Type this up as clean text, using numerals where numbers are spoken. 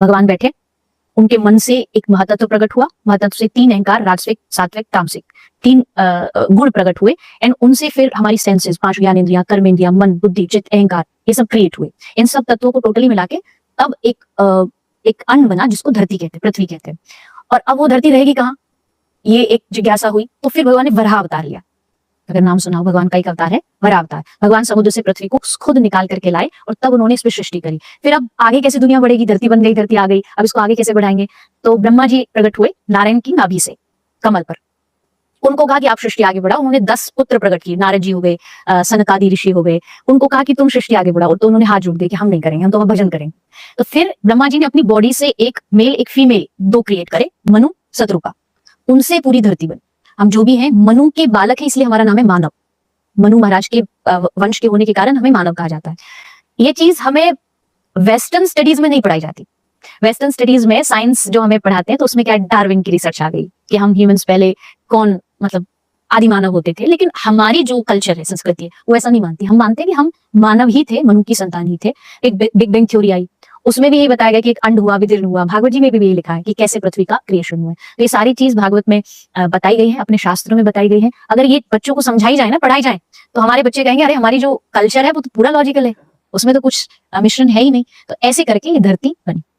भगवान बैठे, उनके मन से एक महतत्व प्रकट हुआ, महतत्व से 3 अहंकार, राजसिक, सात्विक, तामसिक, 3 गुण प्रकट हुए एंड उनसे फिर हमारी सेंसेस, 5 ज्ञानेंद्रियां, कर्मेंद्रियां, मन, बुद्धि, चित्त, अहंकार, ये सब क्रिएट हुए। इन सब तत्वों को टोटली मिला के तब एक अन्न बना जिसको धरती कहते हैं, पृथ्वी कहते हैं। और अब वो धरती रहेगी कहाँ, ये एक जिज्ञासा हुई। तो फिर भगवान ने वराह अवतार लिया। अगर नाम सुना हो, भगवान का एक अवतार है वराह अवतार। भगवान समुद्र से पृथ्वी को खुद निकाल करके लाए और तब उन्होंने इस पर सृष्टि करी। फिर अब आगे कैसे दुनिया बढ़ेगी, धरती बन गई, धरती आ गई, अब इसको आगे कैसे बढ़ाएंगे। तो ब्रह्मा जी प्रकट हुए नारायण की नाभि से कमल पर, उनको कहा कि आप सृष्टि आगे बढ़ाओ। उन्होंने 10 पुत्र प्रकट किए, नारद जी हो गए, सनकादि ऋषि हो गए, उनको कहा कि तुम सृष्टि आगे बढ़ाओ, तो उन्होंने हाथ जोड़ दिए कि हम नहीं करेंगे, हम तो भजन करेंगे। तो फिर ब्रह्मा जी ने अपनी बॉडी से एक मेल एक फीमेल 2 क्रिएट करे, मनु शत्रुपा, उनसे पूरी धरती बनी। हम जो भी हैं मनु के बालक है, इसलिए हमारा नाम है मानव। मनु महाराज के वंश के होने के कारण हमें मानव कहा जाता है। ये चीज हमें वेस्टर्न स्टडीज में नहीं पढ़ाई जाती। वेस्टर्न स्टडीज में साइंस जो हमें पढ़ाते हैं तो उसमें क्या डार्विन की रिसर्च आ गई कि हम ह्यूमंस पहले कौन मतलब आदि मानव होते थे। लेकिन हमारी जो कल्चर है, संस्कृति है, वो ऐसा नहीं मानती। हम मानते हैं कि हम मानव ही थे, मनु की संतान ही थे। एक बिग बैंग थ्योरी आई, उसमें भी यही बताया गया कि एक अंड हुआ, विदीर्ण हुआ। भागवत जी में भी यही लिखा है कि कैसे पृथ्वी का क्रिएशन हुआ है। तो ये सारी चीज भागवत में बताई गई है, अपने शास्त्रों में बताई गई है। अगर ये बच्चों को समझाई जाए ना, पढ़ाई जाए, तो हमारे बच्चे कहेंगे अरे हमारी जो कल्चर है वो तो पूरा लॉजिकल है, उसमें तो कुछ मिश्रण है ही नहीं। तो ऐसे करके ये धरती बनी।